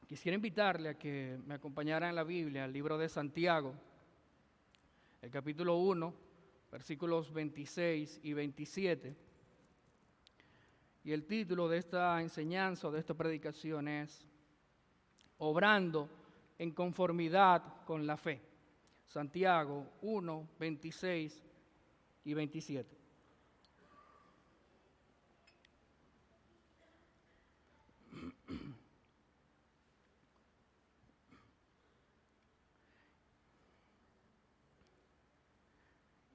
Quisiera invitarle a que me acompañara en la Biblia, el libro de Santiago, el capítulo 1, versículos 26 y 27. Y el título de esta enseñanza o de esta predicación es Obrando en conformidad con la fe. Santiago 1, 26 y 27.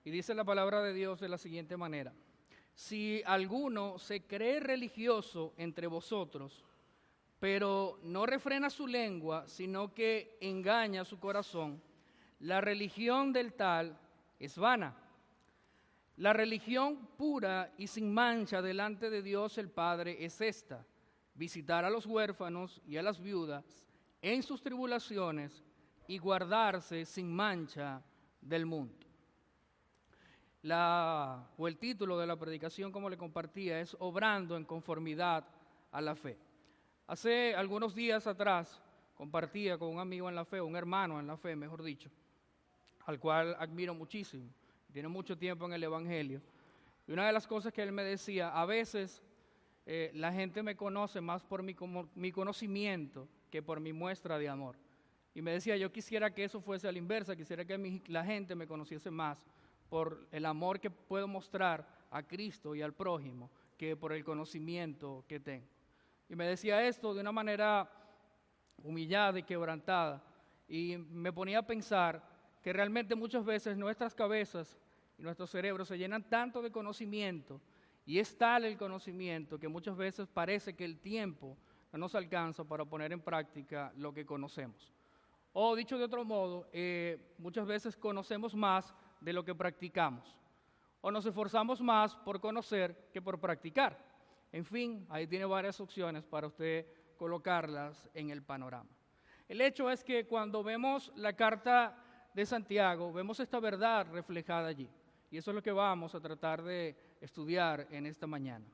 Y dice la palabra de Dios de la siguiente manera: si alguno se cree religioso entre vosotros, pero no refrena su lengua, sino que engaña su corazón, la religión del tal es vana. La religión pura y sin mancha delante de Dios el Padre es esta: visitar a los huérfanos y a las viudas en sus tribulaciones y guardarse sin mancha del mundo. El título de la predicación, como le compartía, es Obrando en conformidad a la fe. Hace algunos días atrás compartía con un amigo en la fe, un hermano en la fe, mejor dicho, al cual admiro muchísimo, tiene mucho tiempo en el Evangelio. Y una de las cosas que él me decía: a veces la gente me conoce más por mi conocimiento que por mi muestra de amor. Y me decía, yo quisiera que eso fuese a la inversa, quisiera que la gente me conociese más por el amor que puedo mostrar a Cristo y al prójimo, que por el conocimiento que tengo. Y me decía esto de una manera humillada y quebrantada, y me ponía a pensar que realmente muchas veces nuestras cabezas y nuestros cerebros se llenan tanto de conocimiento, y es tal el conocimiento que muchas veces parece que el tiempo no nos alcanza para poner en práctica lo que conocemos. O dicho de otro modo, muchas veces conocemos más de lo que practicamos, o nos esforzamos más por conocer que por practicar. En fin, ahí tiene varias opciones para usted colocarlas en el panorama. El hecho es que cuando vemos la carta de Santiago, vemos esta verdad reflejada allí, y eso es lo que vamos a tratar de estudiar en esta mañana.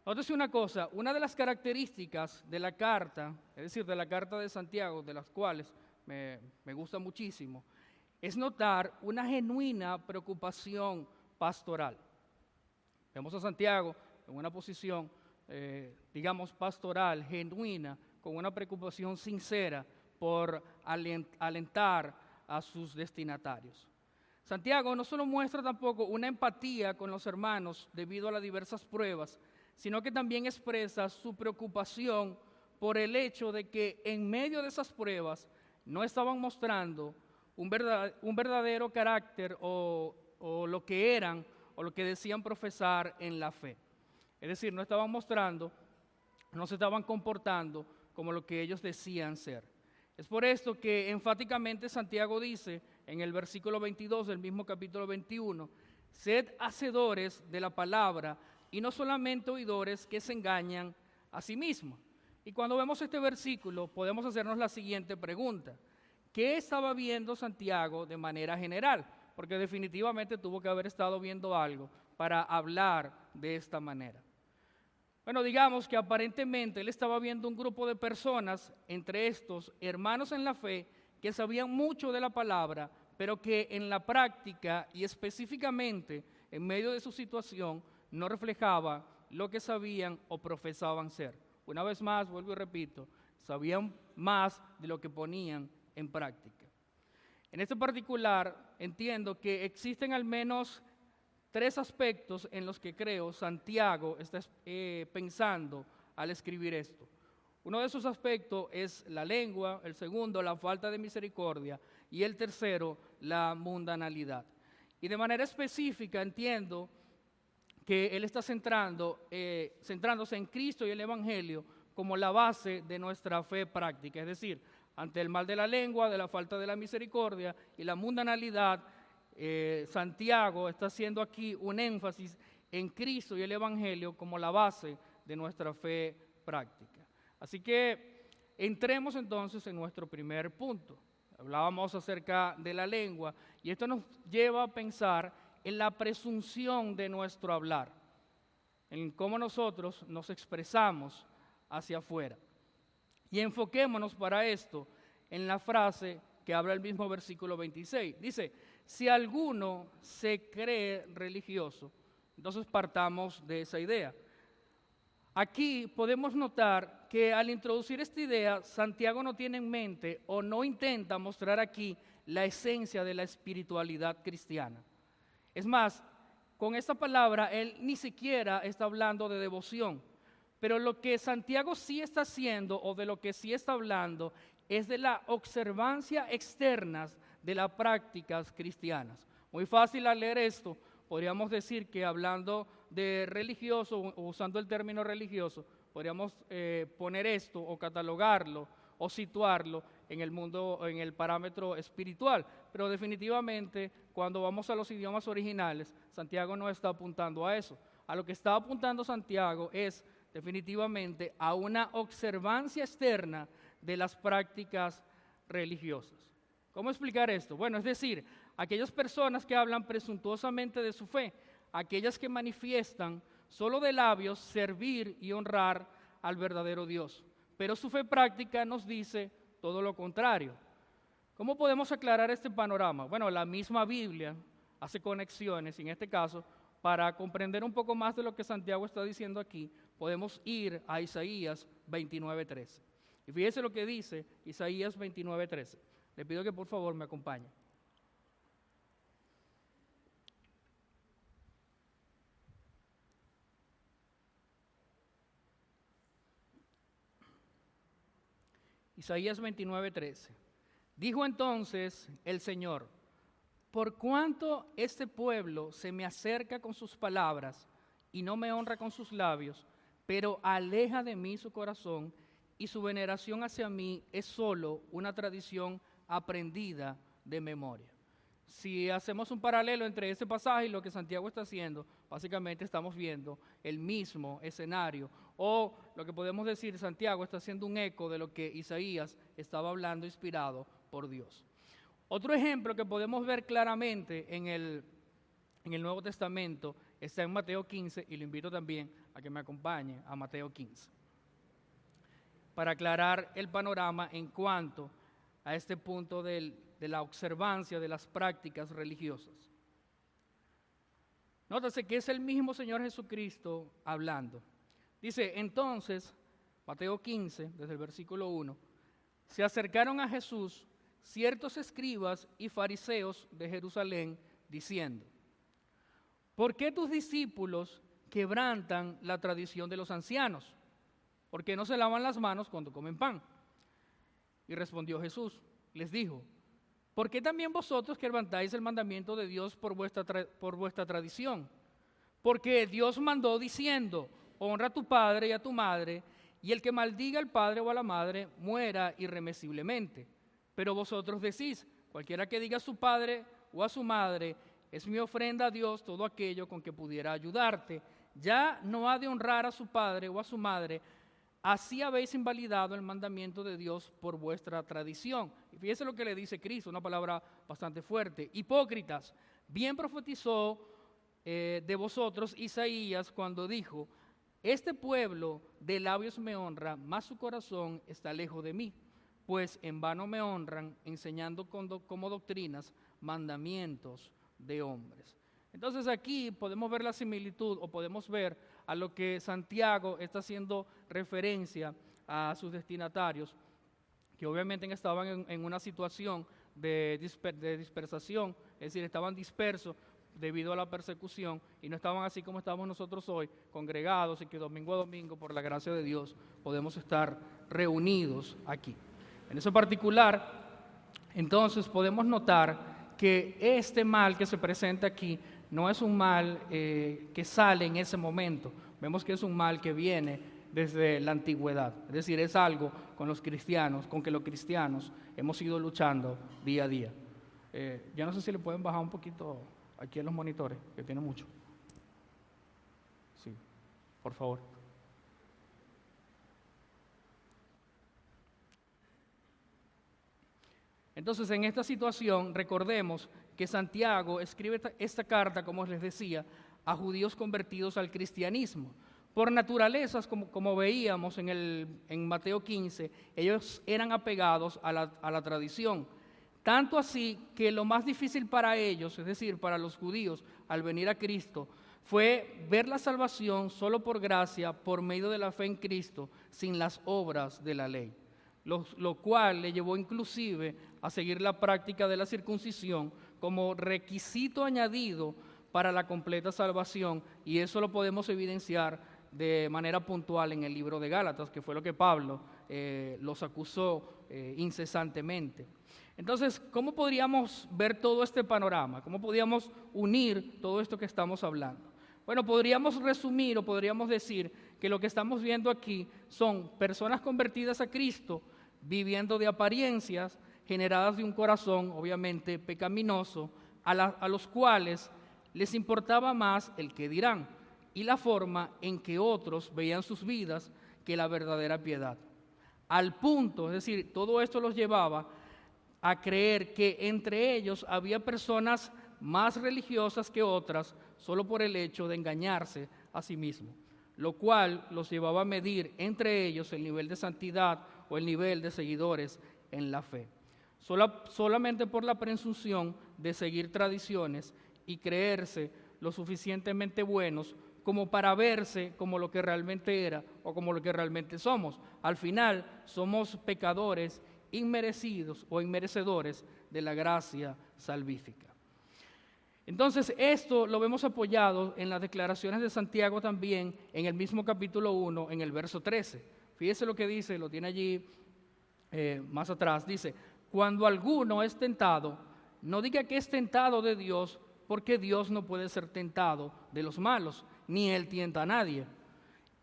Nótese una cosa: una de las características de la carta, es decir, de la carta de Santiago, de las cuales me gusta muchísimo, es notar una genuina preocupación pastoral. Vemos a Santiago en una posición, pastoral, genuina, con una preocupación sincera por alentar a sus destinatarios. Santiago no solo muestra tampoco una empatía con los hermanos debido a las diversas pruebas, sino que también expresa su preocupación por el hecho de que en medio de esas pruebas no estaban mostrando un verdadero carácter o lo que eran o lo que decían profesar en la fe. Es decir, no se estaban comportando como lo que ellos decían ser. Es por esto que enfáticamente Santiago dice en el versículo 22 del mismo capítulo 21, sed hacedores de la palabra y no solamente oidores que se engañan a sí mismos. Y cuando vemos este versículo podemos hacernos la siguiente pregunta: ¿qué estaba viendo Santiago de manera general? Porque definitivamente tuvo que haber estado viendo algo para hablar de esta manera. Bueno, digamos que aparentemente él estaba viendo un grupo de personas, entre estos hermanos en la fe, que sabían mucho de la palabra, pero que en la práctica y específicamente en medio de su situación no reflejaba lo que sabían o profesaban ser. Una vez más, vuelvo y repito, sabían más de lo que ponían en práctica. En este particular, entiendo que existen al menos 3 aspectos en los que creo Santiago está pensando al escribir esto. Uno de esos aspectos es la lengua, el segundo, la falta de misericordia, y el tercero, la mundanalidad. Y de manera específica entiendo que él está centrándose en Cristo y el Evangelio como la base de nuestra fe práctica. Es decir, ante el mal de la lengua, de la falta de la misericordia y la mundanalidad, Santiago está haciendo aquí un énfasis en Cristo y el Evangelio como la base de nuestra fe práctica. Así que entremos entonces en nuestro primer punto. Hablábamos acerca de la lengua y esto nos lleva a pensar en la presunción de nuestro hablar, en cómo nosotros nos expresamos hacia afuera. Y enfoquémonos para esto en la frase que habla el mismo versículo 26. Dice, si alguno se cree religioso, entonces partamos de esa idea. Aquí podemos notar que al introducir esta idea, Santiago no tiene en mente o no intenta mostrar aquí la esencia de la espiritualidad cristiana. Es más, con esta palabra él ni siquiera está hablando de devoción, pero lo que Santiago sí está haciendo o de lo que sí está hablando es de la observancia externa de las prácticas cristianas. Muy fácil al leer esto, podríamos decir que hablando de religioso, o usando el término religioso, podríamos poner esto o catalogarlo o situarlo en el mundo, en el parámetro espiritual. Pero definitivamente, cuando vamos a los idiomas originales, Santiago no está apuntando a eso. A lo que está apuntando Santiago es definitivamente a una observancia externa de las prácticas religiosas. ¿Cómo explicar esto? Bueno, es decir, aquellas personas que hablan presuntuosamente de su fe, aquellas que manifiestan solo de labios servir y honrar al verdadero Dios, pero su fe práctica nos dice todo lo contrario. ¿Cómo podemos aclarar este panorama? Bueno, la misma Biblia hace conexiones, y en este caso, para comprender un poco más de lo que Santiago está diciendo aquí, podemos ir a Isaías 29:13. Y fíjese lo que dice Isaías 29:13. Le pido que por favor me acompañe. Isaías 29:13. Dijo entonces el Señor, por cuanto este pueblo se me acerca con sus palabras y no me honra con sus labios, pero aleja de mí su corazón y su veneración hacia mí es solo una tradición aprendida de memoria. Si hacemos un paralelo entre este pasaje y lo que Santiago está haciendo, básicamente estamos viendo el mismo escenario, o lo que podemos decir, Santiago está haciendo un eco de lo que Isaías estaba hablando inspirado por Dios. Otro ejemplo que podemos ver claramente en el Nuevo Testamento está en Mateo 15, y lo invito también a que me acompañe a Mateo 15, para aclarar el panorama en cuanto a este punto de la observancia de las prácticas religiosas. Nótese que es el mismo Señor Jesucristo hablando. Dice, entonces, Mateo 15, desde el versículo 1, se acercaron a Jesús ciertos escribas y fariseos de Jerusalén, diciendo, ¿por qué tus discípulos quebrantan la tradición de los ancianos? ¿Por qué no se lavan las manos cuando comen pan? Y respondió Jesús, les dijo, ¿por qué también vosotros quebrantáis el mandamiento de Dios por vuestra tradición? Porque Dios mandó diciendo, honra a tu padre y a tu madre, y el que maldiga al padre o a la madre muera irremisiblemente. Pero vosotros decís, cualquiera que diga a su padre o a su madre, es mi ofrenda a Dios todo aquello con que pudiera ayudarte, ya no ha de honrar a su padre o a su madre. Así habéis invalidado el mandamiento de Dios por vuestra tradición. Y fíjese lo que le dice Cristo, una palabra bastante fuerte. Hipócritas, bien profetizó de vosotros Isaías cuando dijo, este pueblo de labios me honra, mas su corazón está lejos de mí. Pues en vano me honran, enseñando como doctrinas mandamientos de hombres. Entonces aquí podemos ver la similitud o podemos ver a lo que Santiago está haciendo referencia a sus destinatarios, que obviamente estaban en una situación de dispersación, es decir, estaban dispersos debido a la persecución y no estaban así como estamos nosotros hoy, congregados y que domingo a domingo, por la gracia de Dios, podemos estar reunidos aquí. En eso particular, entonces podemos notar que este mal que se presenta aquí no es un mal que sale en ese momento. Vemos que es un mal que viene desde la antigüedad. Es decir, es algo con los cristianos, con que los cristianos hemos ido luchando día a día. Ya no sé si le pueden bajar un poquito aquí en los monitores, que tiene mucho. Sí, por favor. Entonces, en esta situación, recordemos que Santiago escribe esta carta, como les decía, a judíos convertidos al cristianismo. Por naturaleza, como veíamos en Mateo 15, ellos eran apegados a la tradición. Tanto así que lo más difícil para ellos, es decir, para los judíos, al venir a Cristo, fue ver la salvación solo por gracia, por medio de la fe en Cristo, sin las obras de la ley. Lo cual le llevó inclusive a seguir la práctica de la circuncisión como requisito añadido para la completa salvación, y eso lo podemos evidenciar de manera puntual en el libro de Gálatas, que fue lo que Pablo los acusó incesantemente. Entonces, ¿cómo podríamos ver todo este panorama? ¿Cómo podríamos unir todo esto que estamos hablando? Bueno, podríamos resumir o podríamos decir que lo que estamos viendo aquí son personas convertidas a Cristo, viviendo de apariencias, generadas de un corazón, obviamente, pecaminoso, a los cuales les importaba más el que dirán y la forma en que otros veían sus vidas que la verdadera piedad. Al punto, es decir, todo esto los llevaba a creer que entre ellos había personas más religiosas que otras solo por el hecho de engañarse a sí mismos, lo cual los llevaba a medir entre ellos el nivel de santidad o el nivel de seguidores en la fe, solamente por la presunción de seguir tradiciones y creerse lo suficientemente buenos como para verse como lo que realmente era o como lo que realmente somos. Al final somos pecadores inmerecidos o inmerecedores de la gracia salvífica. Entonces, esto lo vemos apoyado en las declaraciones de Santiago también, en el mismo capítulo 1, en el verso 13. Fíjese lo que dice, lo tiene allí más atrás. Dice, cuando alguno es tentado, no diga que es tentado de Dios, porque Dios no puede ser tentado de los malos, ni Él tienta a nadie.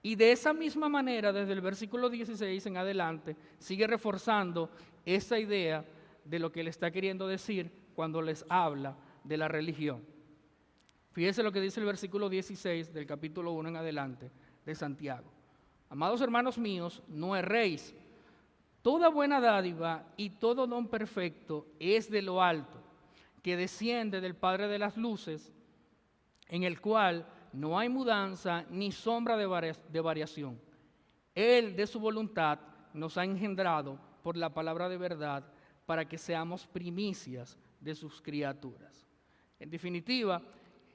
Y de esa misma manera, desde el versículo 16 en adelante, sigue reforzando esa idea de lo que Él está queriendo decir cuando les habla de la religión. Fíjese lo que dice el versículo 16 del capítulo 1 en adelante de Santiago. Amados hermanos míos, no erréis. Toda buena dádiva y todo don perfecto es de lo alto, que desciende del Padre de las luces, en el cual no hay mudanza ni sombra de variación. Él, de su voluntad, nos ha engendrado por la palabra de verdad para que seamos primicias de sus criaturas. En definitiva,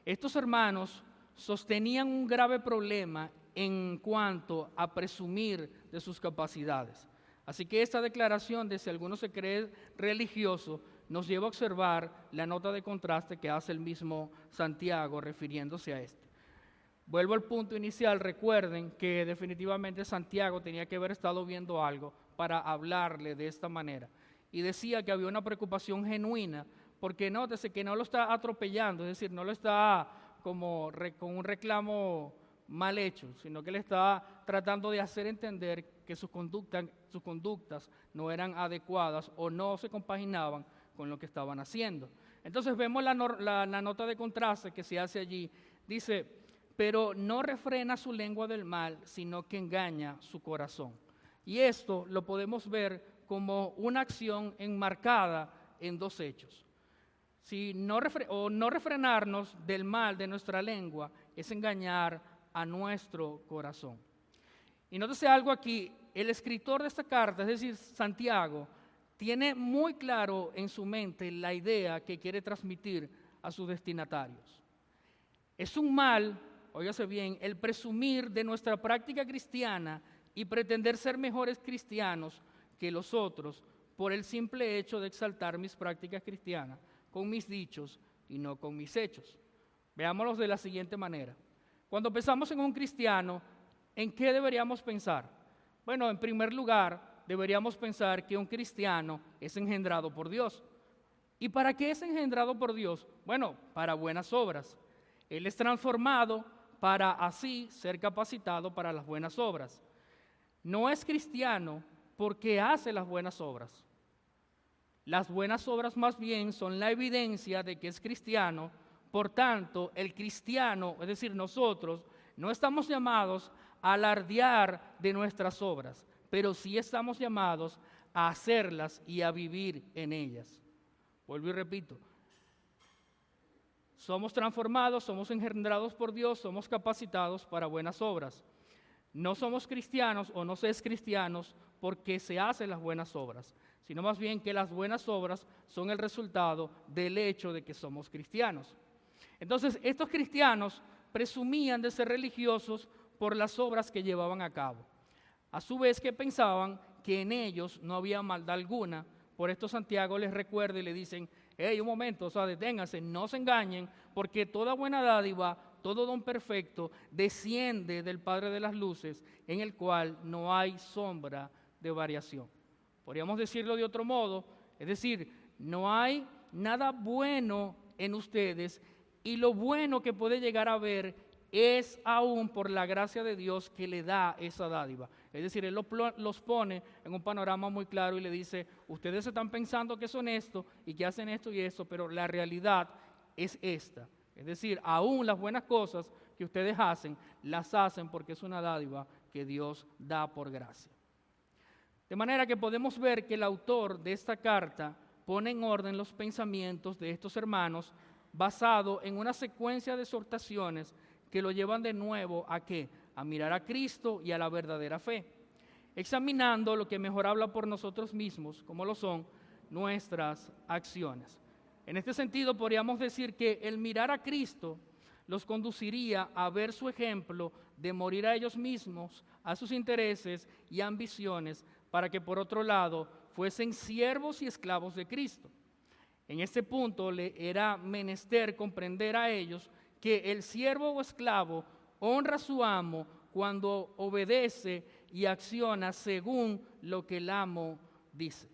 estos hermanos sostenían un grave problema en cuanto a presumir de sus capacidades. Así que esta declaración de si alguno se cree religioso nos lleva a observar la nota de contraste que hace el mismo Santiago refiriéndose a esto. Vuelvo al punto inicial, recuerden que definitivamente Santiago tenía que haber estado viendo algo para hablarle de esta manera. Y decía que había una preocupación genuina, porque nótese que no lo está atropellando, es decir, no lo está como con un reclamo mal hecho, sino que le está tratando de hacer entender que sus conductas no eran adecuadas o no se compaginaban con lo que estaban haciendo. Entonces vemos la nota de contraste que se hace allí. Dice, pero no refrena su lengua del mal, sino que engaña su corazón. Y esto lo podemos ver como una acción enmarcada en dos hechos. Si no refrenarnos del mal de nuestra lengua es engañar a nuestro corazón. Y nótese algo aquí, el escritor de esta carta, es decir, Santiago, tiene muy claro en su mente la idea que quiere transmitir a sus destinatarios. Es un mal, óigase bien, el presumir de nuestra práctica cristiana y pretender ser mejores cristianos que los otros por el simple hecho de exaltar mis prácticas cristianas con mis dichos y no con mis hechos. Veámoslos de la siguiente manera. Cuando pensamos en un cristiano, ¿en qué deberíamos pensar? Bueno, en primer lugar, deberíamos pensar que un cristiano es engendrado por Dios. ¿Y para qué es engendrado por Dios? Bueno, para buenas obras. Él es transformado para así ser capacitado para las buenas obras. No es cristiano porque hace las buenas obras. Las buenas obras más bien son la evidencia de que es cristiano. Por tanto, el cristiano, es decir, nosotros, no estamos llamados a alardear de nuestras obras, pero sí estamos llamados a hacerlas y a vivir en ellas. Vuelvo y repito. Somos transformados, somos engendrados por Dios, somos capacitados para buenas obras. no somos cristianos o no se es cristianos porque se hacen las buenas obras, sino más bien que las buenas obras son el resultado del hecho de que somos cristianos. Entonces, estos cristianos presumían de ser religiosos por las obras que llevaban a cabo. A su vez que pensaban que en ellos no había maldad alguna. Por esto Santiago les recuerda y le dicen, hey, un momento, deténganse, no se engañen, porque toda buena dádiva, todo don perfecto, desciende del Padre de las luces, en el cual no hay sombra de variación. Podríamos decirlo de otro modo, es decir, no hay nada bueno en ustedes, y lo bueno que puede llegar a ver es aún por la gracia de Dios que le da esa dádiva. Es decir, Él los pone en un panorama muy claro y le dice, ustedes están pensando que son esto y que hacen esto y esto, pero la realidad es esta. Es decir, aún las buenas cosas que ustedes hacen, las hacen porque es una dádiva que Dios da por gracia. De manera que podemos ver que el autor de esta carta pone en orden los pensamientos de estos hermanos basado en una secuencia de exhortaciones que lo llevan de nuevo ¿a qué? A mirar a Cristo y a la verdadera fe, examinando lo que mejor habla por nosotros mismos, como lo son nuestras acciones. En este sentido, podríamos decir que el mirar a Cristo los conduciría a ver su ejemplo de morir a ellos mismos, a sus intereses y ambiciones, para que por otro lado fuesen siervos y esclavos de Cristo. En este punto le era menester comprender a ellos que el siervo o esclavo honra a su amo cuando obedece y acciona según lo que el amo dice.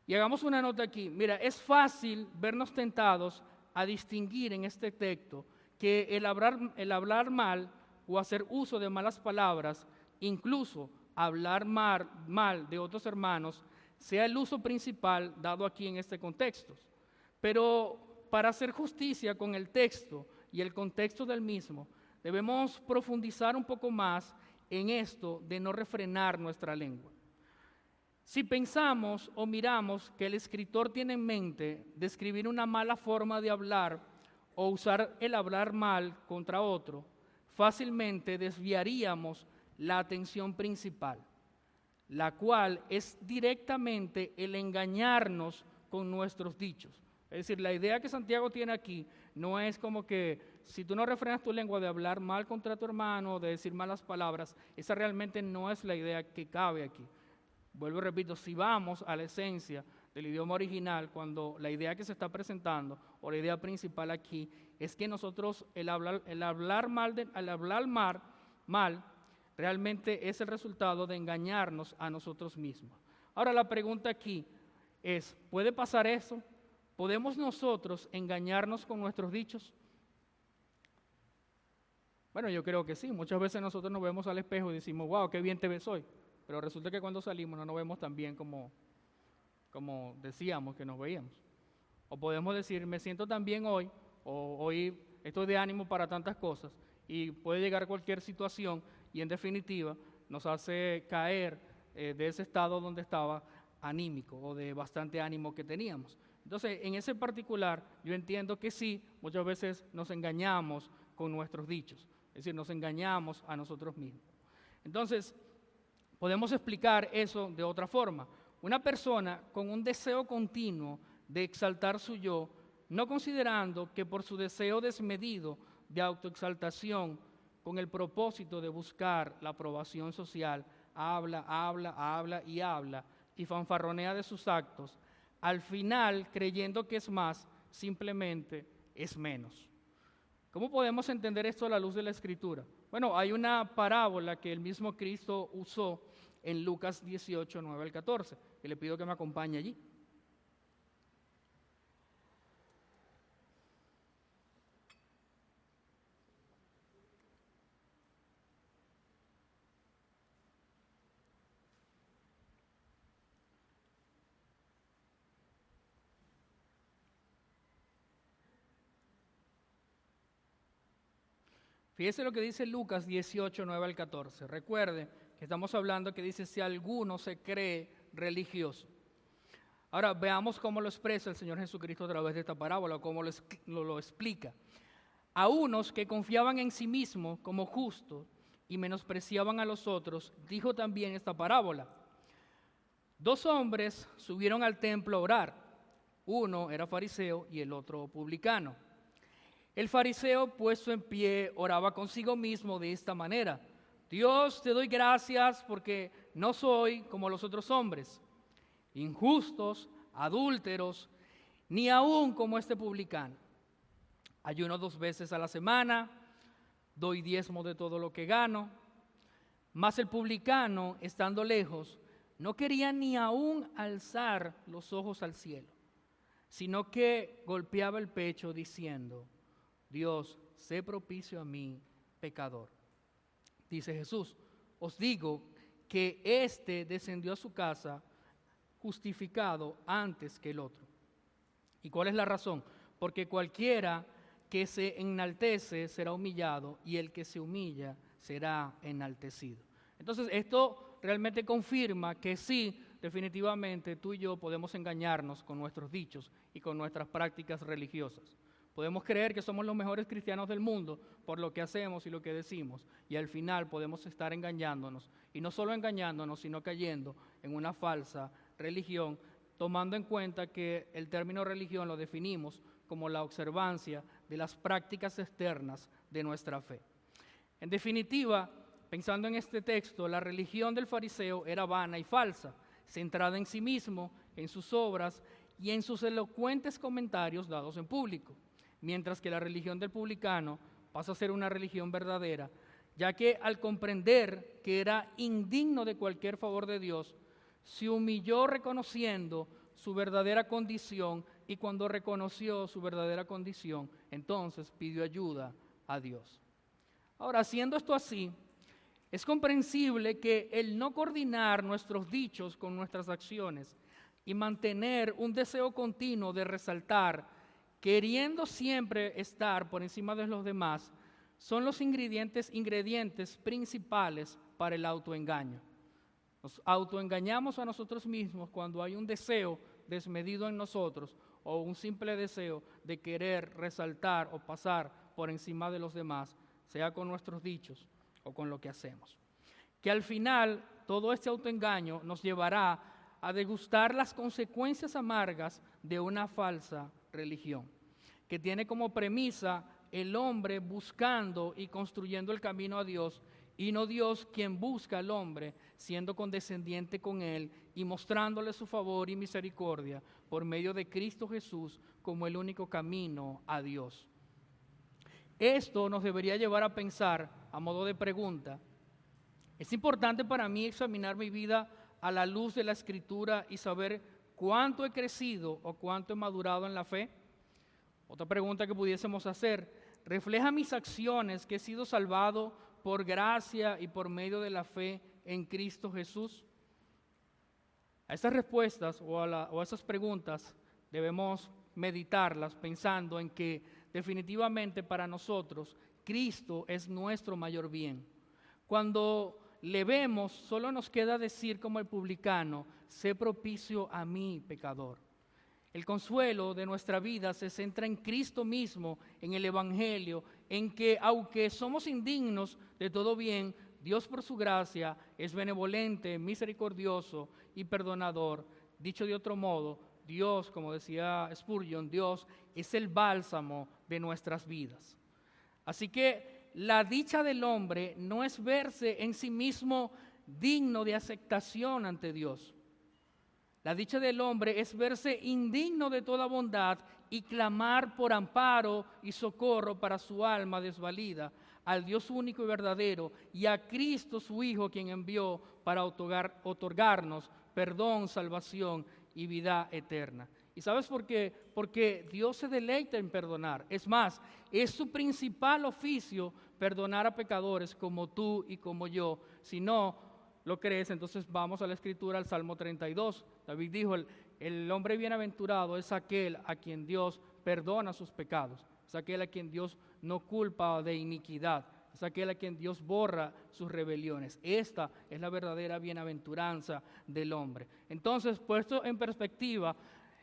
Y hagamos una nota aquí. Mira, es fácil vernos tentados a distinguir en este texto que el hablar mal o hacer uso de malas palabras, incluso hablar mal de otros hermanos, sea el uso principal dado aquí en este contexto. Pero para hacer justicia con el texto y el contexto del mismo, debemos profundizar un poco más en esto de no refrenar nuestra lengua. Si pensamos o miramos que el escritor tiene en mente describir una mala forma de hablar o usar el hablar mal contra otro, fácilmente desviaríamos la atención principal, la cual es directamente el engañarnos con nuestros dichos. Es decir, la idea que Santiago tiene aquí no es como que si tú no refrenas tu lengua de hablar mal contra tu hermano, de decir malas palabras, esa realmente no es la idea que cabe aquí. Vuelvo y repito, si vamos a la esencia del idioma original, cuando la idea que se está presentando, o la idea principal aquí, es que nosotros, el hablar mal, realmente es el resultado de engañarnos a nosotros mismos. Ahora la pregunta aquí es, ¿puede pasar eso? ¿Podemos nosotros engañarnos con nuestros dichos? Bueno, yo creo que sí. Muchas veces nosotros nos vemos al espejo y decimos, wow, qué bien te ves hoy. Pero resulta que cuando salimos no nos vemos tan bien como decíamos que nos veíamos. O podemos decir, me siento tan bien hoy, o hoy estoy de ánimo para tantas cosas, y puede llegar cualquier situación y en definitiva nos hace caer de ese estado donde estaba anímico o de bastante ánimo que teníamos. Entonces, en ese particular, yo entiendo que sí, muchas veces nos engañamos con nuestros dichos, es decir, nos engañamos a nosotros mismos. Entonces, podemos explicar eso de otra forma. Una persona con un deseo continuo de exaltar su yo, no considerando que por su deseo desmedido de autoexaltación, con el propósito de buscar la aprobación social, habla y fanfarronea de sus actos, al final creyendo que es más, simplemente es menos. ¿Cómo podemos entender esto a la luz de la Escritura? Bueno, hay una parábola que el mismo Cristo usó en Lucas 18, 9 al 14, que le pido que me acompañe allí. Fíjese lo que dice Lucas 18, 9 al 14. Recuerde que estamos hablando que dice, si alguno se cree religioso. Ahora veamos cómo lo expresa el Señor Jesucristo a través de esta parábola, cómo lo explica. A unos que confiaban en sí mismos como justos y menospreciaban a los otros, dijo también esta parábola. 2 hombres subieron al templo a orar. Uno era fariseo y el otro publicano. El fariseo, puesto en pie, oraba consigo mismo de esta manera: Dios, te doy gracias porque no soy como los otros hombres, injustos, adúlteros, ni aún como este publicano. Ayuno 2 veces a la semana, doy diezmo de todo lo que gano. Mas el publicano, estando lejos, no quería ni aún alzar los ojos al cielo, sino que golpeaba el pecho diciendo: Dios, sé propicio a mí, pecador. Dice Jesús: os digo que éste descendió a su casa justificado antes que el otro. ¿Y cuál es la razón? Porque cualquiera que se enaltece será humillado, y el que se humilla será enaltecido. Entonces, esto realmente confirma que sí, definitivamente tú y yo podemos engañarnos con nuestros dichos y con nuestras prácticas religiosas. Podemos creer que somos los mejores cristianos del mundo por lo que hacemos y lo que decimos, y al final podemos estar engañándonos, y no solo engañándonos, sino cayendo en una falsa religión, tomando en cuenta que el término religión lo definimos como la observancia de las prácticas externas de nuestra fe. En definitiva, pensando en este texto, la religión del fariseo era vana y falsa, centrada en sí mismo, en sus obras y en sus elocuentes comentarios dados en público, mientras que la religión del publicano pasa a ser una religión verdadera, ya que al comprender que era indigno de cualquier favor de Dios, se humilló reconociendo su verdadera condición, y cuando reconoció su verdadera condición, entonces pidió ayuda a Dios. Ahora, siendo esto así, es comprensible que el no coordinar nuestros dichos con nuestras acciones y mantener un deseo continuo de resaltar, queriendo siempre estar por encima de los demás, son los ingredientes principales para el autoengaño. Nos autoengañamos a nosotros mismos cuando hay un deseo desmedido en nosotros o un simple deseo de querer resaltar o pasar por encima de los demás, sea con nuestros dichos o con lo que hacemos. Que al final todo este autoengaño nos llevará a degustar las consecuencias amargas de una falsa religión, que tiene como premisa el hombre buscando y construyendo el camino a Dios, y no Dios quien busca al hombre, siendo condescendiente con él y mostrándole su favor y misericordia por medio de Cristo Jesús como el único camino a Dios. Esto nos debería llevar a pensar, a modo de pregunta: ¿es importante para mí examinar mi vida a la luz de la Escritura y saber cuánto he crecido o cuánto he madurado en la fe? Otra pregunta que pudiésemos hacer: ¿refleja mis acciones que he sido salvado por gracia y por medio de la fe en Cristo Jesús? A estas respuestas o a esas preguntas debemos meditarlas pensando en que definitivamente para nosotros Cristo es nuestro mayor bien. Cuando le vemos, solo nos queda decir como el publicano: sé propicio a mí, pecador. El consuelo de nuestra vida se centra en Cristo mismo, en el Evangelio, en que aunque somos indignos de todo bien, Dios por su gracia es benevolente, misericordioso y perdonador. Dicho de otro modo, Dios, como decía Spurgeon, Dios es el bálsamo de nuestras vidas. Así que la dicha del hombre no es verse en sí mismo digno de aceptación ante Dios. La dicha del hombre es verse indigno de toda bondad y clamar por amparo y socorro para su alma desvalida al Dios único y verdadero y a Cristo su Hijo, quien envió para otorgarnos perdón, salvación y vida eterna. ¿Y sabes por qué? Porque Dios se deleita en perdonar. Es más, es su principal oficio perdonar a pecadores como tú y como yo. Si no lo crees, entonces vamos a la Escritura, al Salmo 32. David dijo: el hombre bienaventurado es aquel a quien Dios perdona sus pecados, es aquel a quien Dios no culpa de iniquidad, es aquel a quien Dios borra sus rebeliones. Esta es la verdadera bienaventuranza del hombre. Entonces, puesto en perspectiva,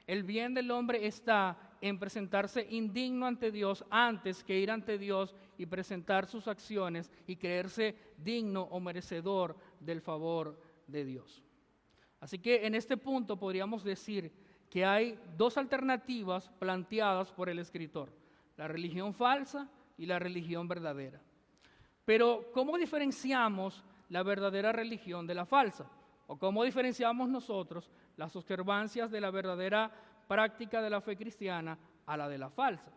el bien del hombre está en presentarse indigno ante Dios antes que ir ante Dios y presentar sus acciones y creerse digno o merecedor del favor de Dios. Así que en este punto podríamos decir que hay dos alternativas planteadas por el escritor: la religión falsa y la religión verdadera. Pero, ¿cómo diferenciamos la verdadera religión de la falsa? ¿O cómo diferenciamos nosotros las observancias de la verdadera práctica de la fe cristiana a la de la falsa?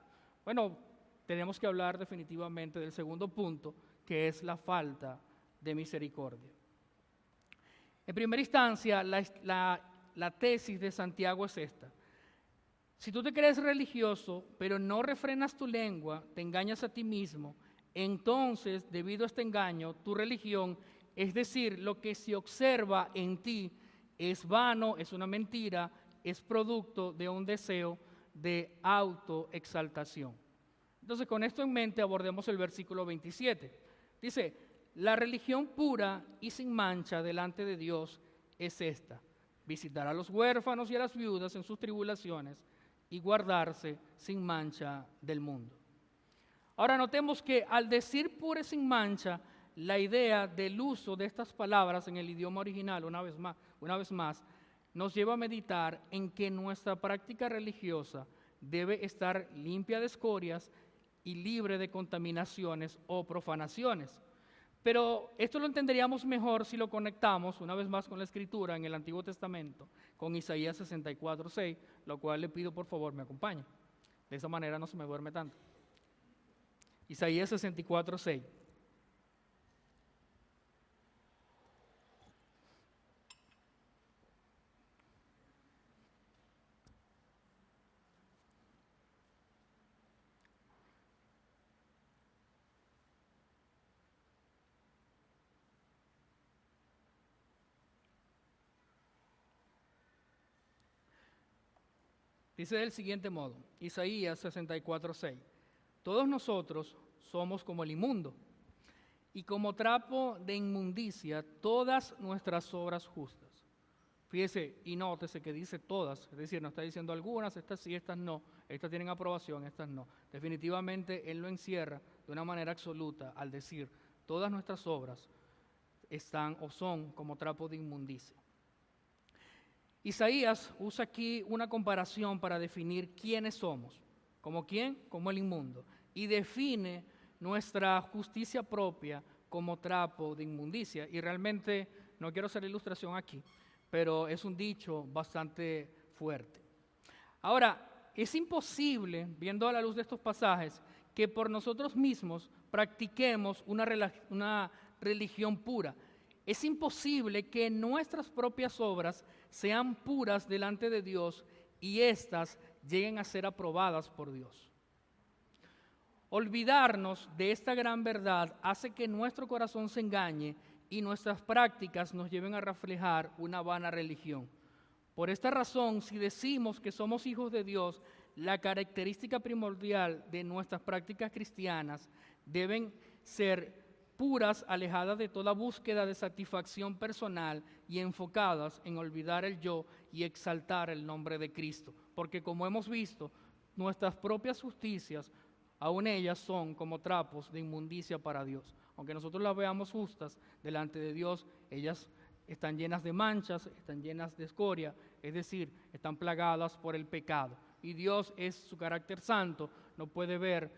Bueno, tenemos que hablar definitivamente del segundo punto, que es la falta de misericordia. En primera instancia, la tesis de Santiago es esta: si tú te crees religioso, pero no refrenas tu lengua, te engañas a ti mismo, entonces, debido a este engaño, tu religión, es decir, lo que se observa en ti, es vano, es una mentira, es producto de un deseo de autoexaltación. Entonces, con esto en mente, abordemos el versículo 27. Dice: la religión pura y sin mancha delante de Dios es esta: visitar a los huérfanos y a las viudas en sus tribulaciones y guardarse sin mancha del mundo. Ahora notemos que al decir pura y sin mancha, la idea del uso de estas palabras en el idioma original, una vez más, nos lleva a meditar en que nuestra práctica religiosa debe estar limpia de escorias y libre de contaminaciones o profanaciones. Pero esto lo entenderíamos mejor si lo conectamos una vez más con la Escritura en el Antiguo Testamento, con Isaías 64:6, lo cual le pido por favor me acompañe. De esa manera no se me duerme tanto. Isaías 64:6. Dice del siguiente modo, Isaías 64:6: todos nosotros somos como el inmundo, y como trapo de inmundicia todas nuestras obras justas. Fíjese y nótese que dice todas, es decir, no está diciendo algunas, estas sí, estas no, estas tienen aprobación, estas no. Definitivamente Él lo encierra de una manera absoluta al decir todas nuestras obras están o son como trapo de inmundicia. Isaías usa aquí una comparación para definir quiénes somos. ¿Como quién? Como el inmundo. Y define nuestra justicia propia como trapo de inmundicia. Y realmente, no quiero hacer ilustración aquí, pero es un dicho bastante fuerte. Ahora, es imposible, viendo a la luz de estos pasajes, que por nosotros mismos practiquemos una religión pura. Es imposible que nuestras propias obras sean puras delante de Dios y éstas lleguen a ser aprobadas por Dios. Olvidarnos de esta gran verdad hace que nuestro corazón se engañe y nuestras prácticas nos lleven a reflejar una vana religión. Por esta razón, si decimos que somos hijos de Dios, la característica primordial de nuestras prácticas cristianas deben ser puras, alejadas de toda búsqueda de satisfacción personal y enfocadas en olvidar el yo y exaltar el nombre de Cristo. Porque como hemos visto, nuestras propias justicias, aún ellas son como trapos de inmundicia para Dios. Aunque nosotros las veamos justas delante de Dios, ellas están llenas de manchas, están llenas de escoria, es decir, están plagadas por el pecado. Y Dios es su carácter santo, no puede ver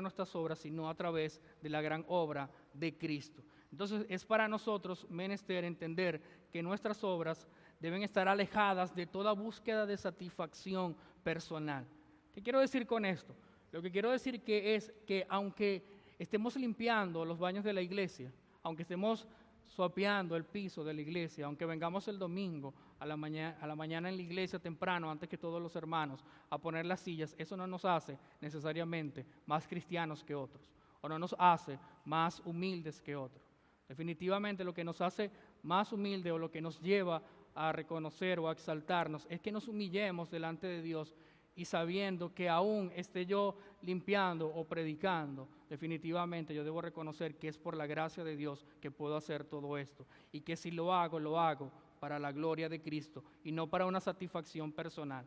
nuestras obras sino a través de la gran obra de Cristo. Entonces es para nosotros menester entender que nuestras obras deben estar alejadas de toda búsqueda de satisfacción personal. ¿Qué quiero decir con esto? Lo que quiero decir es que aunque estemos limpiando los baños de la iglesia, aunque estemos suapeando el piso de la iglesia, aunque vengamos el domingo a la mañana en la iglesia temprano, antes que todos los hermanos, a poner las sillas, eso no nos hace necesariamente más cristianos que otros, o no nos hace más humildes que otros. Definitivamente lo que nos hace más humildes o lo que nos lleva a reconocer o a exaltarnos es que nos humillemos delante de Dios y sabiendo que aún esté yo limpiando o predicando, definitivamente yo debo reconocer que es por la gracia de Dios que puedo hacer todo esto y que si lo hago para la gloria de Cristo y no para una satisfacción personal.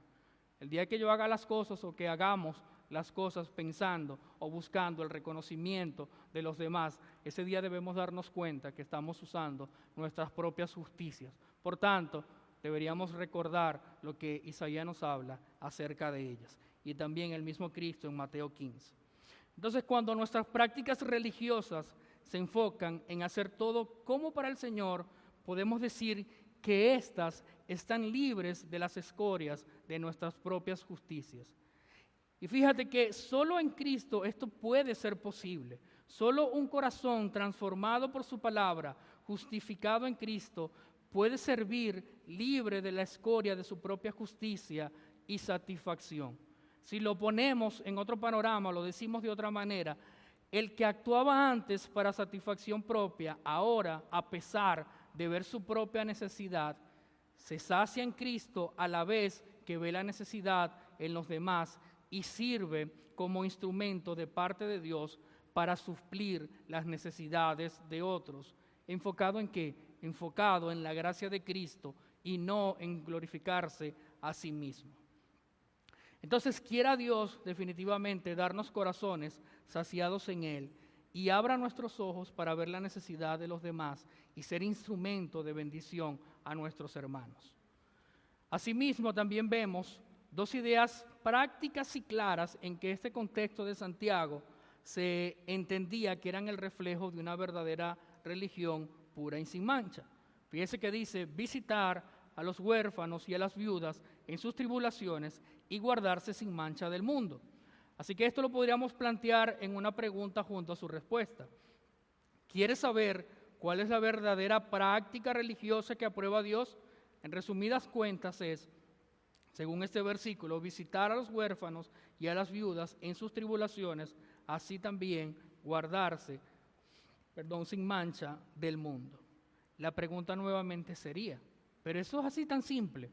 El día que yo haga las cosas o que hagamos las cosas pensando o buscando el reconocimiento de los demás, ese día debemos darnos cuenta que estamos usando nuestras propias justicias. Por tanto, deberíamos recordar lo que Isaías nos habla acerca de ellas, y también el mismo Cristo en Mateo 15. Entonces, cuando nuestras prácticas religiosas se enfocan en hacer todo como para el Señor, podemos decir que éstas están libres de las escorias de nuestras propias justicias. Y fíjate que solo en Cristo esto puede ser posible. Solo un corazón transformado por su palabra, justificado en Cristo, puede servir libre de la escoria de su propia justicia y satisfacción. Si lo ponemos en otro panorama, lo decimos de otra manera, el que actuaba antes para satisfacción propia, ahora, a pesar de ver su propia necesidad, se sacia en Cristo a la vez que ve la necesidad en los demás y sirve como instrumento de parte de Dios para suplir las necesidades de otros. ¿Enfocado en qué? Enfocado en la gracia de Cristo y no en glorificarse a sí mismo. Entonces, quiera Dios definitivamente darnos corazones saciados en Él y abra nuestros ojos para ver la necesidad de los demás y ser instrumento de bendición a nuestros hermanos. Asimismo, también vemos dos ideas prácticas y claras en que este contexto de Santiago se entendía que eran el reflejo de una verdadera religión pura y sin mancha. Fíjese que dice visitar a los huérfanos y a las viudas en sus tribulaciones y guardarse sin mancha del mundo. Así que esto lo podríamos plantear en una pregunta junto a su respuesta. ¿Quieres saber cuál es la verdadera práctica religiosa que aprueba Dios? En resumidas cuentas es, según este versículo, visitar a los huérfanos y a las viudas en sus tribulaciones, así también guardarse, sin mancha del mundo. La pregunta nuevamente sería, pero eso es así tan simple,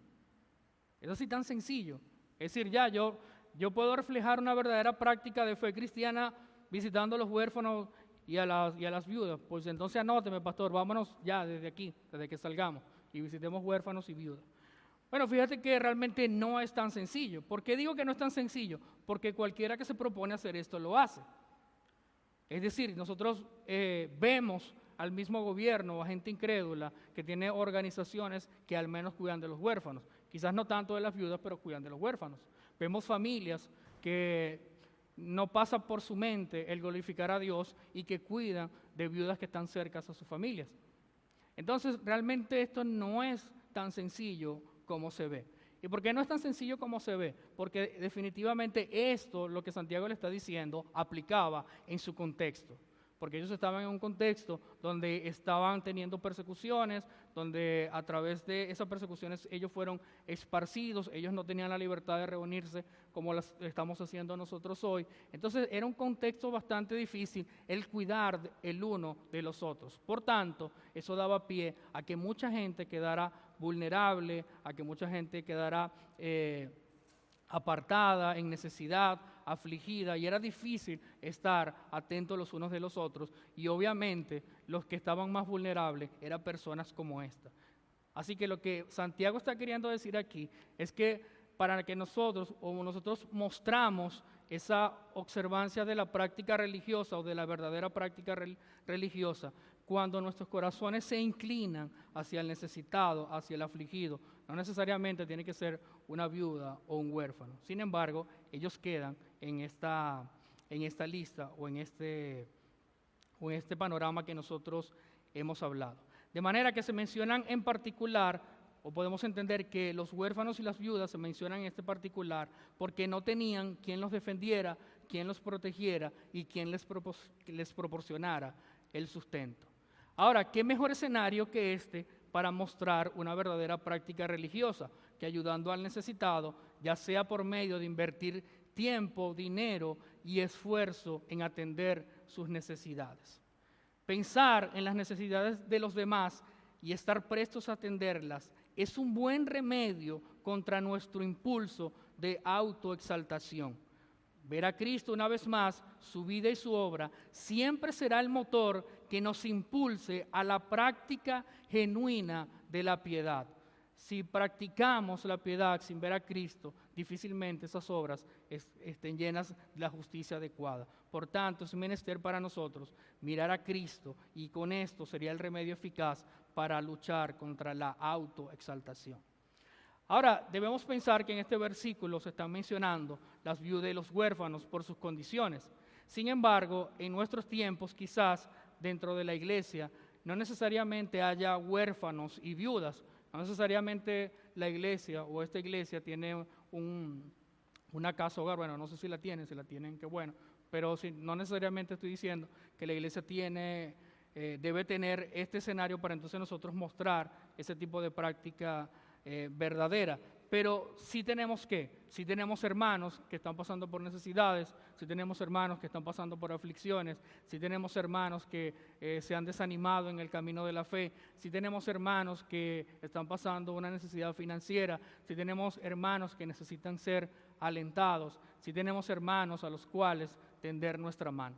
es así tan sencillo. Es decir, yo puedo reflejar una verdadera práctica de fe cristiana visitando a los huérfanos y a las viudas. Pues entonces anóteme, pastor, vámonos ya desde aquí, desde que salgamos, y visitemos huérfanos y viudas. Bueno, fíjate que realmente no es tan sencillo. ¿Por qué digo que no es tan sencillo? Porque cualquiera que se propone hacer esto lo hace. Es decir, nosotros vemos al mismo gobierno, a gente incrédula, que tiene organizaciones que al menos cuidan de los huérfanos. Quizás no tanto de las viudas, pero cuidan de los huérfanos. Vemos familias que no pasa por su mente el glorificar a Dios y que cuidan de viudas que están cercas a sus familias. Entonces, realmente esto no es tan sencillo como se ve. ¿Y por qué no es tan sencillo como se ve? Porque definitivamente esto, lo que Santiago le está diciendo, aplicaba en su contexto. Porque ellos estaban en un contexto donde estaban teniendo persecuciones, donde a través de esas persecuciones ellos fueron esparcidos, ellos no tenían la libertad de reunirse como las estamos haciendo nosotros hoy. Entonces era un contexto bastante difícil el cuidar el uno de los otros. Por tanto, eso daba pie a que mucha gente quedara vulnerable, a que mucha gente quedara apartada, en necesidad, afligida, y era difícil estar atentos los unos de los otros, y obviamente los que estaban más vulnerables eran personas como esta. Así que lo que Santiago está queriendo decir aquí es que para que nosotros mostramos esa observancia de la práctica religiosa o de la verdadera práctica religiosa, cuando nuestros corazones se inclinan hacia el necesitado, hacia el afligido, no necesariamente tiene que ser una viuda o un huérfano. Sin embargo, ellos quedan en esta lista o en este panorama que nosotros hemos hablado. De manera que se mencionan en particular, o podemos entender que los huérfanos y las viudas se mencionan en este particular porque no tenían quien los defendiera, quien los protegiera y quien les proporcionara el sustento. Ahora, ¿qué mejor escenario que este para mostrar una verdadera práctica religiosa? Que ayudando al necesitado, ya sea por medio de invertir tiempo, dinero y esfuerzo en atender sus necesidades. Pensar en las necesidades de los demás y estar prestos a atenderlas es un buen remedio contra nuestro impulso de autoexaltación. Ver a Cristo una vez más, su vida y su obra, siempre será el motor que nos impulse a la práctica genuina de la piedad. si practicamos la piedad sin ver a Cristo, difícilmente esas obras estén llenas de la justicia adecuada. Por tanto, es menester para nosotros mirar a Cristo, y con esto sería el remedio eficaz para luchar contra la autoexaltación. Ahora, debemos pensar que en este versículo se están mencionando las viudas y los huérfanos por sus condiciones. Sin embargo, en nuestros tiempos, quizás dentro de la iglesia, no necesariamente haya huérfanos y viudas. No necesariamente la iglesia o esta iglesia tiene una casa hogar. Bueno, no sé si la tienen, qué bueno. Pero no necesariamente estoy diciendo que la iglesia debe tener este escenario para entonces nosotros mostrar ese tipo de práctica verdadera. Pero sí tenemos hermanos que están pasando por necesidades, sí tenemos hermanos que están pasando por aflicciones, sí tenemos hermanos que se han desanimado en el camino de la fe, sí tenemos hermanos que están pasando una necesidad financiera, sí tenemos hermanos que necesitan ser alentados, sí tenemos hermanos a los cuales tender nuestra mano.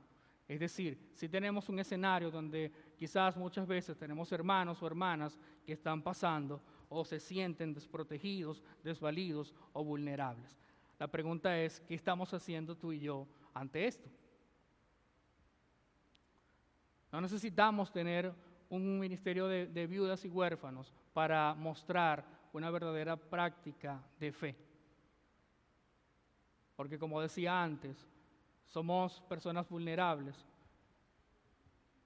Es decir, sí tenemos un escenario donde quizás muchas veces tenemos hermanos o hermanas que están pasando o se sienten desprotegidos, desvalidos o vulnerables. La pregunta es, ¿qué estamos haciendo tú y yo ante esto? No necesitamos tener un ministerio de viudas y huérfanos para mostrar una verdadera práctica de fe. Porque como decía antes, somos personas vulnerables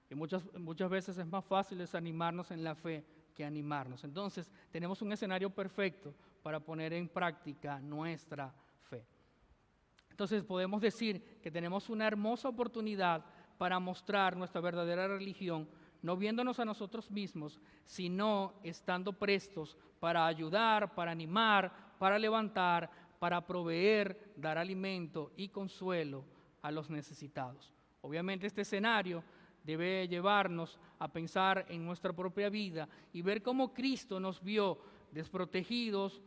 y muchas veces es más fácil desanimarnos en la fe que animarnos. Entonces, tenemos un escenario perfecto para poner en práctica nuestra fe. Entonces, podemos decir que tenemos una hermosa oportunidad para mostrar nuestra verdadera religión, no viéndonos a nosotros mismos, sino estando prestos para ayudar, para animar, para levantar, para proveer, dar alimento y consuelo a los necesitados. Obviamente este escenario debe llevarnos a pensar en nuestra propia vida y ver cómo Cristo nos vio desprotegidos,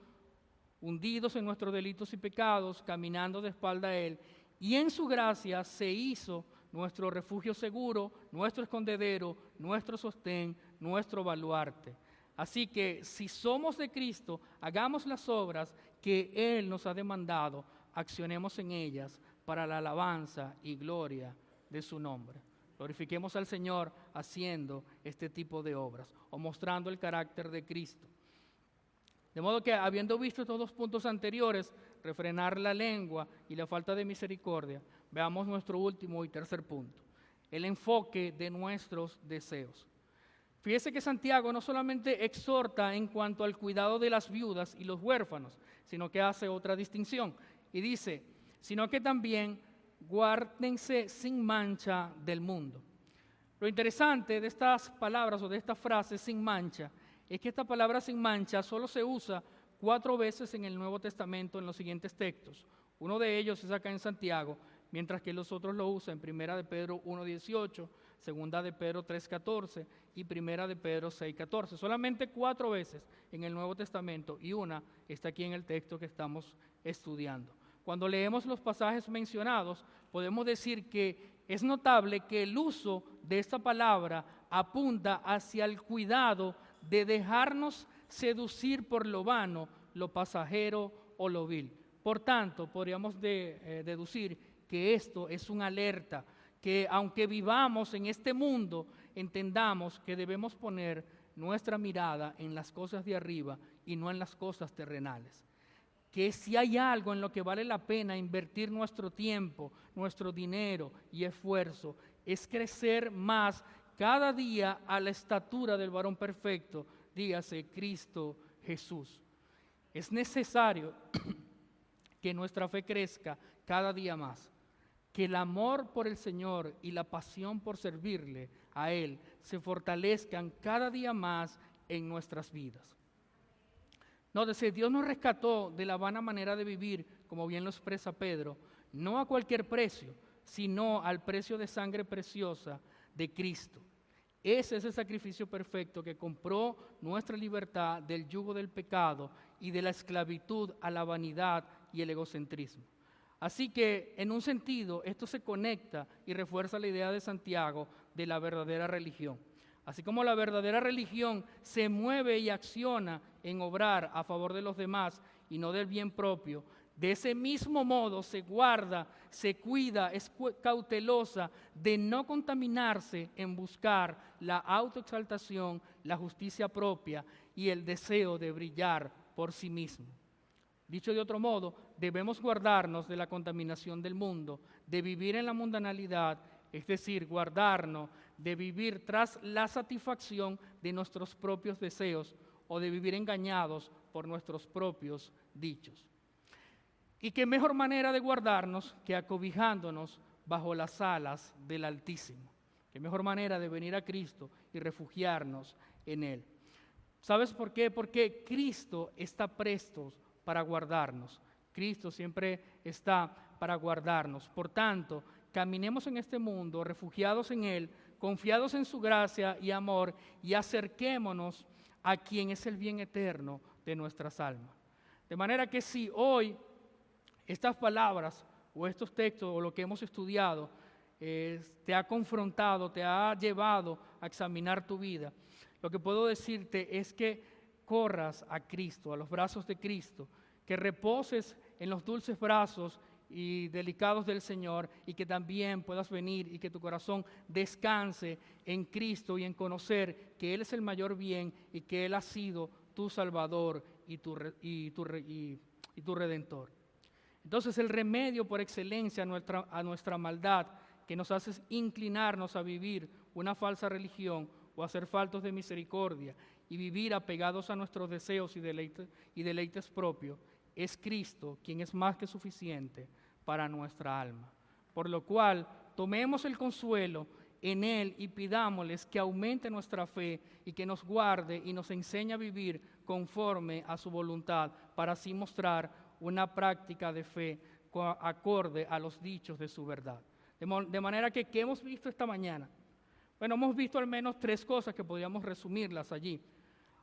hundidos en nuestros delitos y pecados, caminando de espalda a Él, y en su gracia se hizo nuestro refugio seguro, nuestro escondedero, nuestro sostén, nuestro baluarte. Así que si somos de Cristo, hagamos las obras que Él nos ha demandado, accionemos en ellas para la alabanza y gloria de su nombre. Glorifiquemos al Señor haciendo este tipo de obras o mostrando el carácter de Cristo. De modo que, habiendo visto estos dos puntos anteriores, refrenar la lengua y la falta de misericordia, veamos nuestro último y tercer punto, el enfoque de nuestros deseos. Fíjese que Santiago no solamente exhorta en cuanto al cuidado de las viudas y los huérfanos, sino que hace otra distinción y dice, sino que también guárdense sin mancha del mundo. Lo interesante de estas palabras o de esta frase sin mancha es que esta palabra sin mancha solo se usa 4 veces en el Nuevo Testamento en los siguientes textos. Uno de ellos es acá en Santiago, mientras que los otros lo usan en 1 de Pedro 1:18, 2 de Pedro 3:14 y 1 de Pedro 6:14. Solamente 4 veces en el Nuevo Testamento y una está aquí en el texto que estamos estudiando. Cuando leemos los pasajes mencionados, podemos decir que es notable que el uso de esta palabra apunta hacia el cuidado de dejarnos seducir por lo vano, lo pasajero o lo vil. Por tanto, podríamos deducir que esto es una alerta, que aunque vivamos en este mundo, entendamos que debemos poner nuestra mirada en las cosas de arriba y no en las cosas terrenales. Que si hay algo en lo que vale la pena invertir nuestro tiempo, nuestro dinero y esfuerzo, es crecer más cada día a la estatura del varón perfecto, dígase Cristo Jesús. Es necesario que nuestra fe crezca cada día más, que el amor por el Señor y la pasión por servirle a Él se fortalezcan cada día más en nuestras vidas. Nótese, Dios nos rescató de la vana manera de vivir, como bien lo expresa Pedro, no a cualquier precio, sino al precio de sangre preciosa de Cristo. Ese es el sacrificio perfecto que compró nuestra libertad del yugo del pecado y de la esclavitud a la vanidad y el egocentrismo. Así que, en un sentido, esto se conecta y refuerza la idea de Santiago de la verdadera religión. Así como la verdadera religión se mueve y acciona en obrar a favor de los demás y no del bien propio, de ese mismo modo se guarda, se cuida, es cautelosa de no contaminarse en buscar la autoexaltación, la justicia propia y el deseo de brillar por sí mismo. Dicho de otro modo, debemos guardarnos de la contaminación del mundo, de vivir en la mundanalidad, es decir, guardarnos de vivir tras la satisfacción de nuestros propios deseos o de vivir engañados por nuestros propios dichos. Y qué mejor manera de guardarnos que acobijándonos bajo las alas del Altísimo. Qué mejor manera de venir a Cristo y refugiarnos en Él. ¿Sabes por qué? Porque Cristo está presto para guardarnos. Cristo siempre está para guardarnos. Por tanto, caminemos en este mundo refugiados en Él, confiados en su gracia y amor, y acerquémonos a quien es el bien eterno de nuestras almas. De manera que si hoy estas palabras o estos textos o lo que hemos estudiado te ha confrontado, te ha llevado a examinar tu vida, lo que puedo decirte es que corras a Cristo, a los brazos de Cristo, que reposes en los dulces brazos y delicados del Señor, y que también puedas venir y que tu corazón descanse en Cristo y en conocer que Él es el mayor bien y que Él ha sido tu Salvador y tu Redentor. Entonces el remedio por excelencia a nuestra maldad, que nos hace inclinarnos a vivir una falsa religión o a ser faltos de misericordia y vivir apegados a nuestros deseos y deleites propios, es Cristo, quien es más que suficiente para nuestra alma. Por lo cual, tomemos el consuelo en Él y pidámosles que aumente nuestra fe y que nos guarde y nos enseñe a vivir conforme a su voluntad, para así mostrar una práctica de fe acorde a los dichos de su verdad. De manera que, ¿qué hemos visto esta mañana? Bueno, hemos visto al menos 3 cosas que podríamos resumirlas allí.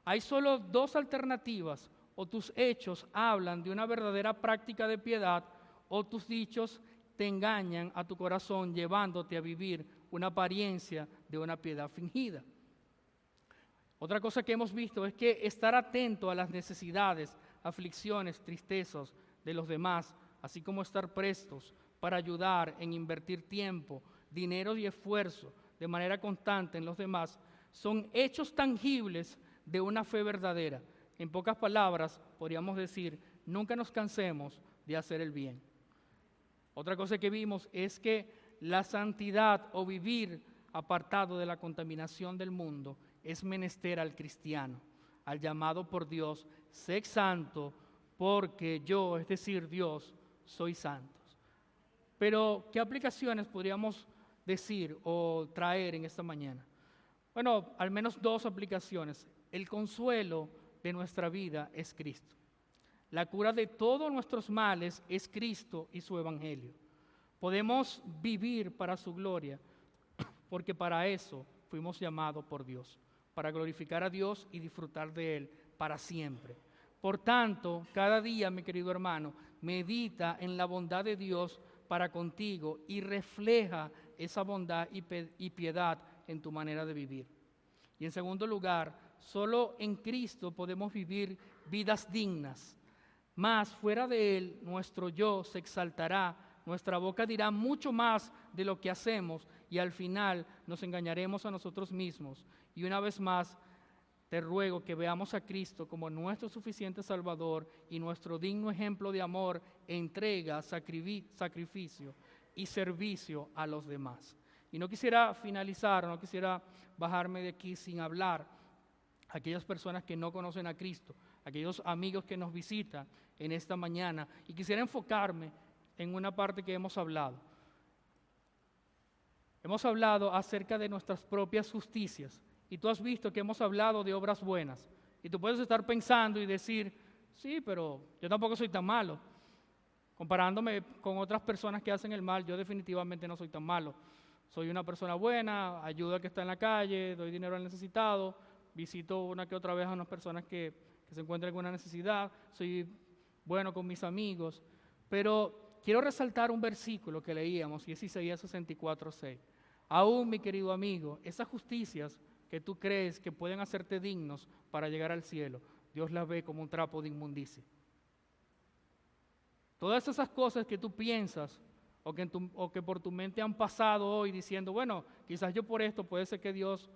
Hay solo 2 alternativas: o tus hechos hablan de una verdadera práctica de piedad, o tus dichos te engañan a tu corazón, llevándote a vivir una apariencia de una piedad fingida. Otra cosa que hemos visto es que estar atento a las necesidades, aflicciones, tristezas de los demás, así como estar prestos para ayudar en invertir tiempo, dinero y esfuerzo de manera constante en los demás, son hechos tangibles de una fe verdadera. En pocas palabras, podríamos decir, nunca nos cansemos de hacer el bien. Otra cosa que vimos es que la santidad o vivir apartado de la contaminación del mundo es menester al cristiano, al llamado por Dios: sé santo porque yo, es decir, Dios, soy santo. Pero, ¿qué aplicaciones podríamos decir o traer en esta mañana? Bueno, al menos 2 aplicaciones. El consuelo de nuestra vida es Cristo. La cura de todos nuestros males es Cristo y su Evangelio. Podemos vivir para su gloria, porque para eso fuimos llamados por Dios, para glorificar a Dios y disfrutar de Él para siempre. Por tanto, cada día, mi querido hermano, medita en la bondad de Dios para contigo y refleja esa bondad y piedad en tu manera de vivir. Y en segundo lugar, solo en Cristo podemos vivir vidas dignas. Más fuera de Él, nuestro yo se exaltará, nuestra boca dirá mucho más de lo que hacemos y al final nos engañaremos a nosotros mismos. Y una vez más, te ruego que veamos a Cristo como nuestro suficiente Salvador y nuestro digno ejemplo de amor, entrega, sacrificio y servicio a los demás. Y no quisiera finalizar, no quisiera bajarme de aquí sin hablar a aquellas personas que no conocen a Cristo, aquellos amigos que nos visitan en esta mañana, y quisiera enfocarme en una parte que hemos hablado. Hemos hablado acerca de nuestras propias justicias, y tú has visto que hemos hablado de obras buenas, y tú puedes estar pensando y decir, sí, pero yo tampoco soy tan malo. Comparándome con otras personas que hacen el mal, yo definitivamente no soy tan malo. Soy una persona buena, ayudo al que está en la calle, doy dinero al necesitado, visito una que otra vez a unas personas que se encuentran en alguna necesidad, soy bueno con mis amigos. Pero quiero resaltar un versículo que leíamos, y es Isaías 64:6. Aún, mi querido amigo, esas justicias que tú crees que pueden hacerte dignos para llegar al cielo, Dios las ve como un trapo de inmundicia. Todas esas cosas que tú piensas o que por tu mente han pasado hoy diciendo, bueno, quizás yo por esto puede ser que Dios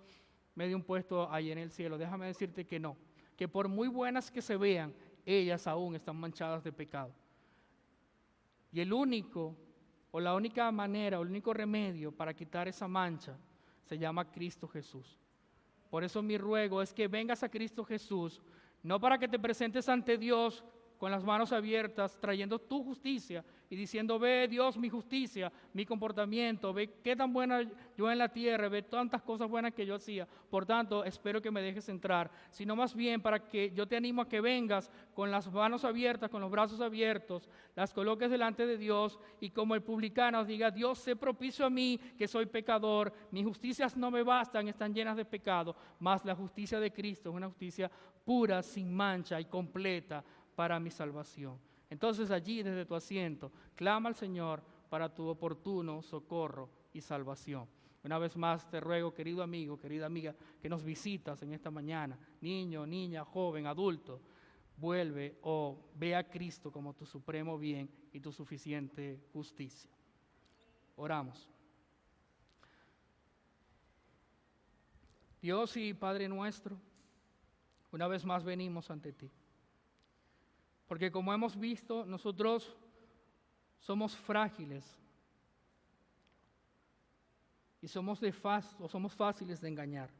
me dé un puesto ahí en el cielo. Déjame decirte que no, que por muy buenas que se vean, ellas aún están manchadas de pecado. Y la única manera, o el único remedio para quitar esa mancha se llama Cristo Jesús. Por eso mi ruego es que vengas a Cristo Jesús, no para que te presentes ante Dios con las manos abiertas, trayendo tu justicia y diciendo, ve Dios mi justicia, mi comportamiento, ve qué tan buena yo en la tierra, ve tantas cosas buenas que yo hacía, por tanto espero que me dejes entrar, sino más bien para que yo te animo a que vengas con las manos abiertas, con los brazos abiertos, las coloques delante de Dios y como el publicano diga, Dios sé propicio a mí que soy pecador, mis justicias no me bastan, están llenas de pecado, mas la justicia de Cristo es una justicia pura, sin mancha y completa para mi salvación. Entonces allí desde tu asiento, clama al Señor para tu oportuno socorro y salvación. Una vez más te ruego, querido amigo, querida amiga, que nos visitas en esta mañana, niño, niña, joven, adulto, vuelve o ve a Cristo como tu supremo bien y tu suficiente justicia. Oramos. Dios y Padre nuestro, una vez más venimos ante ti. Porque como hemos visto, nosotros somos frágiles y somos fáciles de engañar.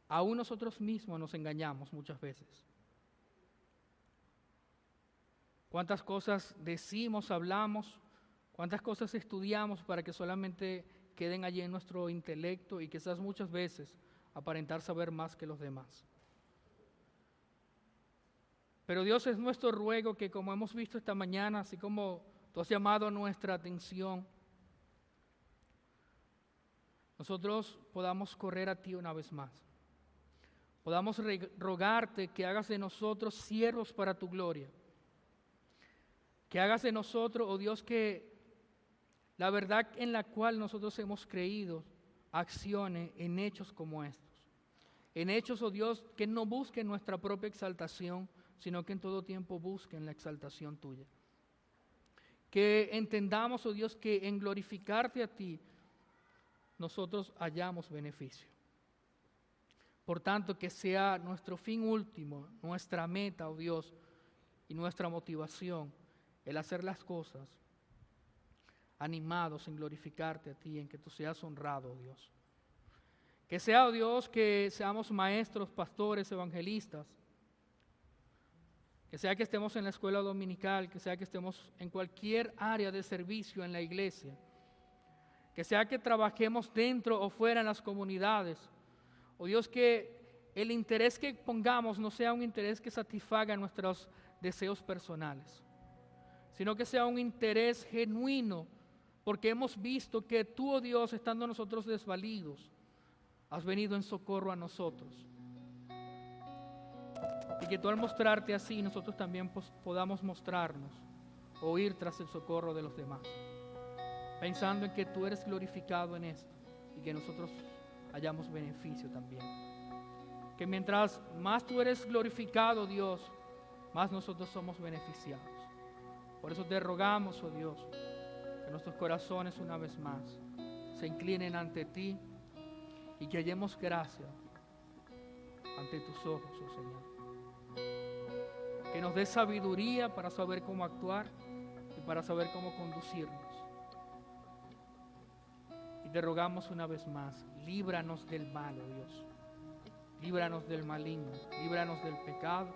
Aún nosotros mismos nos engañamos muchas veces. ¿Cuántas cosas decimos, hablamos? ¿Cuántas cosas estudiamos para que solamente queden allí en nuestro intelecto y quizás muchas veces aparentar saber más que los demás? Pero Dios, es nuestro ruego que como hemos visto esta mañana, así como tú has llamado nuestra atención, nosotros podamos correr a ti una vez más. Podamos rogarte que hagas de nosotros siervos para tu gloria. Que hagas de nosotros, oh Dios, que la verdad en la cual nosotros hemos creído accione en hechos como estos. En hechos, oh Dios, que no busquen nuestra propia exaltación, sino que en todo tiempo busquen la exaltación tuya. Que entendamos, oh Dios, que en glorificarte a ti, nosotros hallamos beneficio. Por tanto, que sea nuestro fin último, nuestra meta, oh Dios, y nuestra motivación, el hacer las cosas animados en glorificarte a ti, en que tú seas honrado, oh Dios. Que sea, oh Dios, que seamos maestros, pastores, evangelistas, que sea que estemos en la escuela dominical, que sea que estemos en cualquier área de servicio en la iglesia, que sea que trabajemos dentro o fuera en las comunidades. Oh Dios, que el interés que pongamos no sea un interés que satisfaga nuestros deseos personales, sino que sea un interés genuino, porque hemos visto que tú, oh Dios, estando nosotros desvalidos, has venido en socorro a nosotros. Y que tú al mostrarte así, nosotros también podamos mostrarnos o ir tras el socorro de los demás, pensando en que tú eres glorificado en esto y que nosotros hallamos beneficio también. Que mientras más tú eres glorificado, Dios, más nosotros somos beneficiados. Por eso te rogamos, oh Dios, que nuestros corazones una vez más se inclinen ante ti y que hallemos gracia ante tus ojos, oh Señor. Que nos dé sabiduría para saber cómo actuar y para saber cómo conducirnos. Y te rogamos una vez más, líbranos del mal, oh Dios. Líbranos del maligno, líbranos del pecado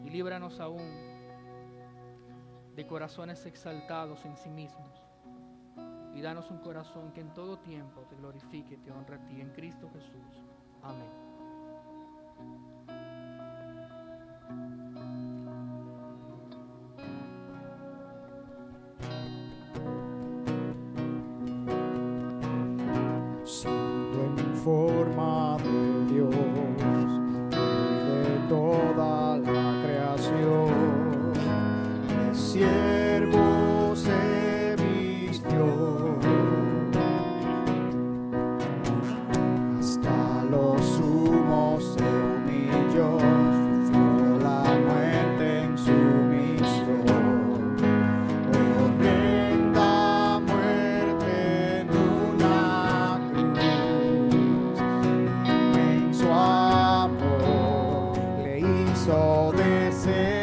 y líbranos aún de corazones exaltados en sí mismos. Y danos un corazón que en todo tiempo te glorifique y te honre a ti, en Cristo Jesús. Amén. Forma de Dios y de toda la creación, de siervo se vistió hasta los hizo deseo